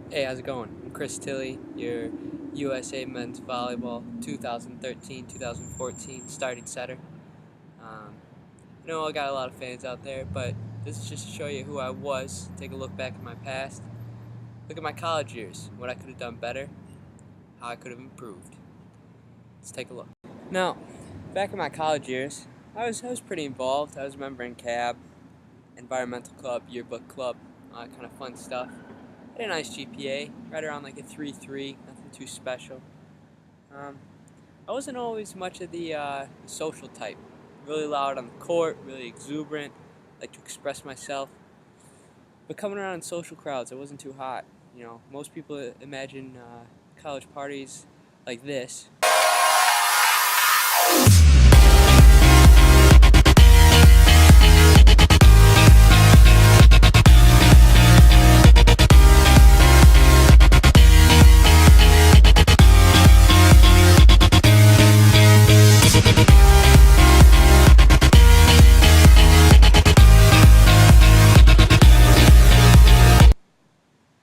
Hey, how's it going? I'm Chris Tilley, your USA Men's Volleyball 2013-2014 starting setter. I know I got a lot of fans out there, but this is just to show you who I was. Take a look back at my past. Look at my college years, what I could have done better, how I could have improved. Let's take a look. Now, back in my college years, I was pretty involved. I was a member in CAB, environmental club, yearbook club, kind of fun stuff. I had a nice GPA, right around like a 3.3, nothing too special. Um, I wasn't always much of the social type. Really loud on the court, really exuberant, like to express myself. But coming around in social crowds, I wasn't too hot. You know, most people imagine college parties like this.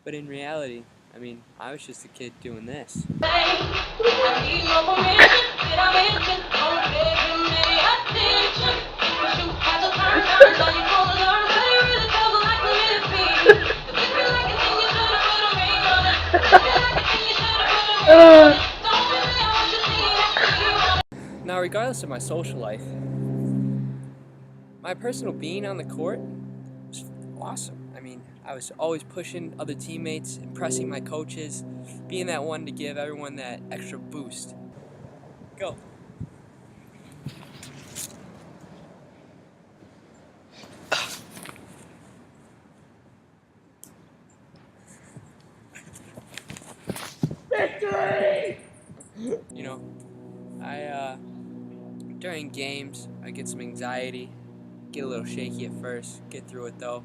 But in reality, I mean, I was just a kid doing this. Now, regardless of my social life, my personal being on the court was awesome. I mean, I was always pushing other teammates, impressing my coaches, being that one to give everyone that extra boost. Go. Victory! You know, during games, I get some anxiety, get a little shaky at first, get through it though.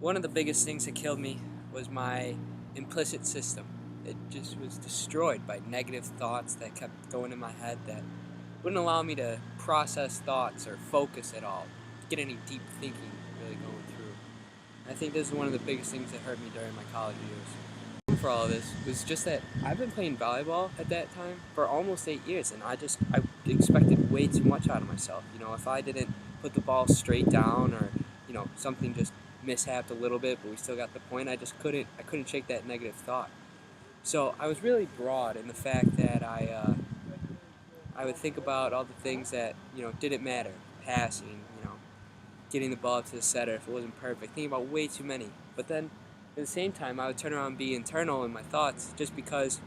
One of the biggest things that killed me was my implicit system. It just was destroyed by negative thoughts that kept going in my head that wouldn't allow me to process thoughts or focus at all, get any deep thinking really going through. I think this is one of the biggest things that hurt me during my college years. For all of this was just that I've been playing volleyball at that time for almost 8 years, and I expected way too much out of myself. You know, if I didn't put the ball straight down, or something just mishapped a little bit, but we still got the point, I couldn't shake that negative thought. So I was really broad in the fact that I would think about all the things that didn't matter, passing, getting the ball to the setter if it wasn't perfect, thinking about way too many. But then at the same time, I would turn around and be internal in my thoughts, just because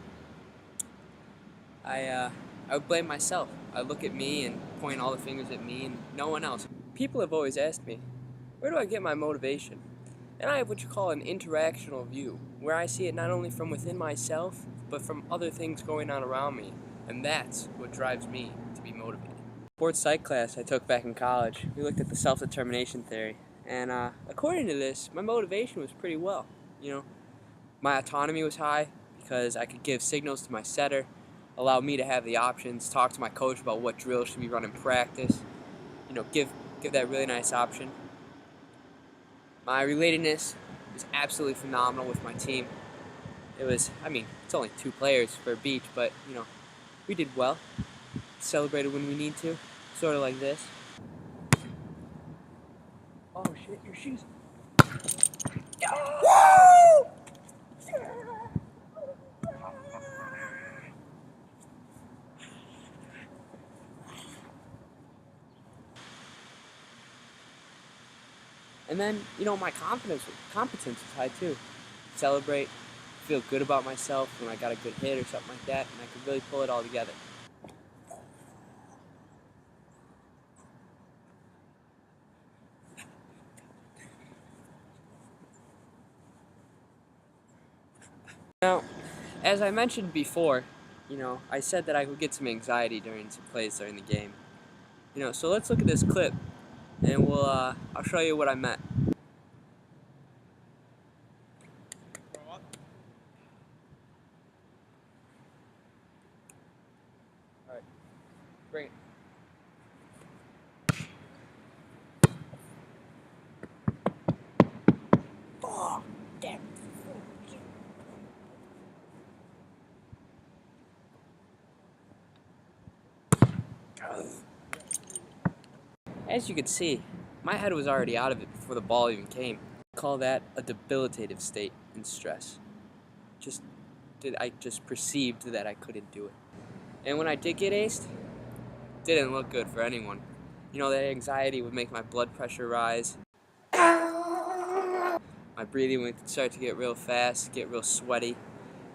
I would blame myself. I'd look at me and point all the fingers at me and no one else. People have always asked me, where do I get my motivation? And I have what you call an interactional view, where I see it not only from within myself, but from other things going on around me. And that's what drives me to be motivated. Sports psych class I took back in college, we looked at the self-determination theory. And according to this, my motivation was pretty well. My autonomy was high because I could give signals to my setter, allow me to have the options, talk to my coach about what drills should be run in practice, give that really nice option. My relatedness was absolutely phenomenal with my team. It's only 2 players for a beach, but, we did well. Celebrated when we need to, sort of like this. Oh shit, your shoes. Woo! And then, my competence was high too. Celebrate, feel good about myself when I got a good hit or something like that, and I could really pull it all together. Now, as I mentioned before, I said that I would get some anxiety during some plays during the game. So let's look at this clip, and I'll show you what I meant. All right, bring it. Oh, damn. As you can see, my head was already out of it before the ball even came. I call that a debilitative state in stress. I just perceived that I couldn't do it. And when I did get aced, it didn't look good for anyone. You know, that anxiety would make my blood pressure rise. My breathing would start to get real fast, get real sweaty.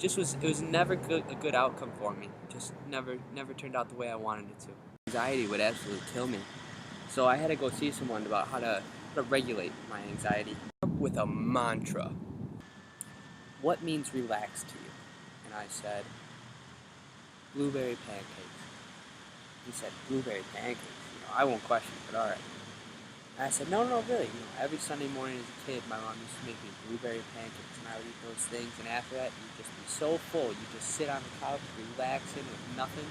It was never a good outcome for me. Just never turned out the way I wanted it to. Anxiety would absolutely kill me. So I had to go see someone about how to regulate my anxiety. With a mantra. What means relax to you? And I said, blueberry pancakes. He said, blueberry pancakes? I won't question it, but alright. And I said, no, really. Every Sunday morning as a kid, my mom used to make me blueberry pancakes, and I would eat those things, and after that, you'd just be so full. You'd just sit on the couch, relaxing with nothing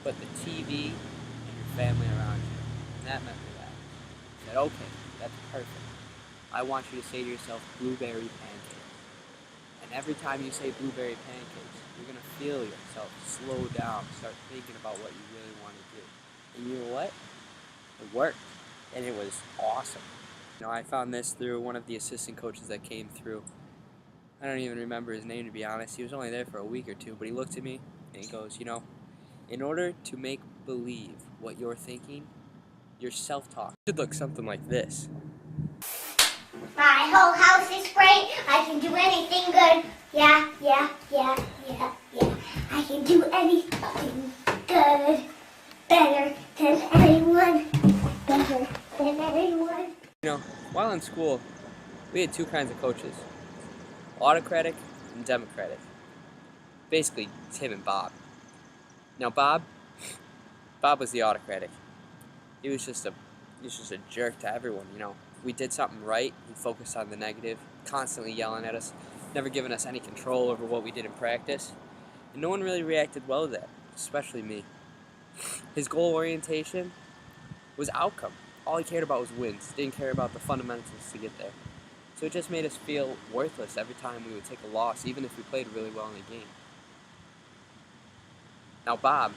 but the TV and your family around you. And that meant relax. I said, okay, that's perfect. I want you to say to yourself, blueberry pancakes. And every time you say blueberry pancakes, you're going to feel yourself slow down, start thinking about what you really want to do. And you know what? It worked. And it was awesome. I found this through one of the assistant coaches that came through. I don't even remember his name, to be honest. He was only there for a week or two, but he looked at me and he goes, in order to make believe what you're thinking, your self-talk should look something like this. My whole house is great. I can do anything good. Yeah. I can do anything good. Better than anyone. Better than anyone. While in school, we had two kinds of coaches. Autocratic and democratic. Basically, Tim and Bob. Now, Bob was the autocratic. He was just a jerk to everyone, We did something right, he focused on the negative, constantly yelling at us, never giving us any control over what we did in practice. And no one really reacted well to that, especially me. His goal orientation was outcome. All he cared about was wins. Didn't care about the fundamentals to get there. So it just made us feel worthless every time we would take a loss, even if we played really well in the game. Now Bob,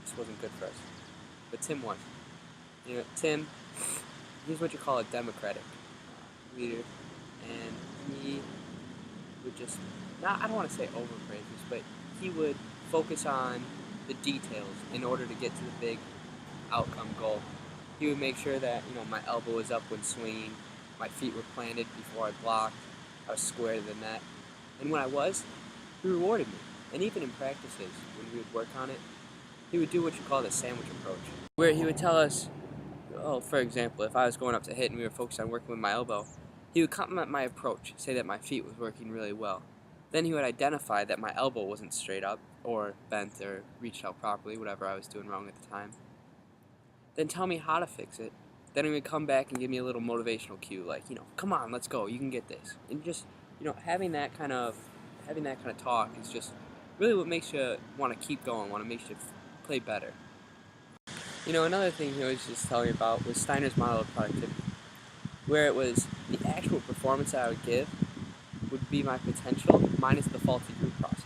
this wasn't good for us, but Tim was. Tim, he's what you call a democratic leader, and he would just, I don't want to say overpraise us, but he would focus on the details in order to get to the big outcome goal. He would make sure that, my elbow was up when swinging, my feet were planted before I blocked, I was square to the net. And when I was, he rewarded me. And even in practices, when we would work on it, he would do what you call the sandwich approach, where he would tell us, for example, if I was going up to hit and we were focused on working with my elbow, he would compliment my approach, say that my feet was working really well. Then he would identify that my elbow wasn't straight up, or bent, or reached out properly, whatever I was doing wrong at the time. Then tell me how to fix it. Then he would come back and give me a little motivational cue, like, come on, let's go, you can get this. And just, having that kind of talk is just really what makes you want to keep going, want to make you play better. Another thing he was just telling me about was Steiner's model of productivity, where it was the actual performance that I would give would be my potential minus the faulty group process.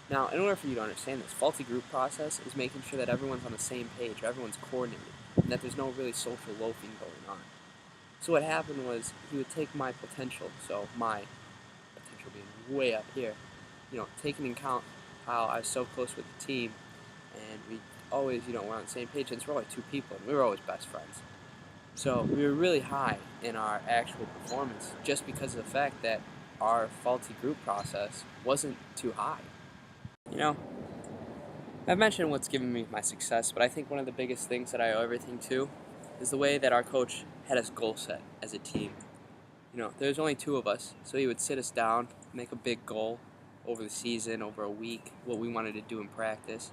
Now, in order for you to understand this, faulty group process is making sure that everyone's on the same page, everyone's coordinated, and that there's no really social loafing going on. So what happened was he would take my potential, so my potential being way up here, taking into account how I was so close with the team, and we always, we're on the same page, and we're only two people, and we were always best friends. So we were really high in our actual performance just because of the fact that our faulty group process wasn't too high. I've mentioned what's given me my success, but I think one of the biggest things that I owe everything to is the way that our coach had us goal set as a team. There's only two of us, so he would sit us down, make a big goal over the season, over a week, what we wanted to do in practice.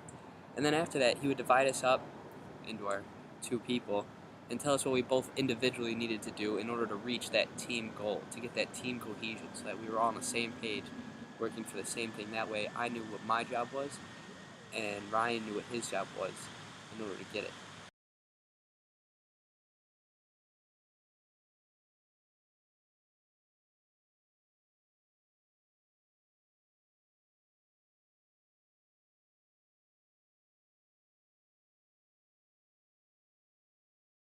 And then after that, he would divide us up into our two people and tell us what we both individually needed to do in order to reach that team goal, to get that team cohesion so that we were all on the same page, working for the same thing. That way I knew what my job was, and Ryan knew what his job was in order to get it.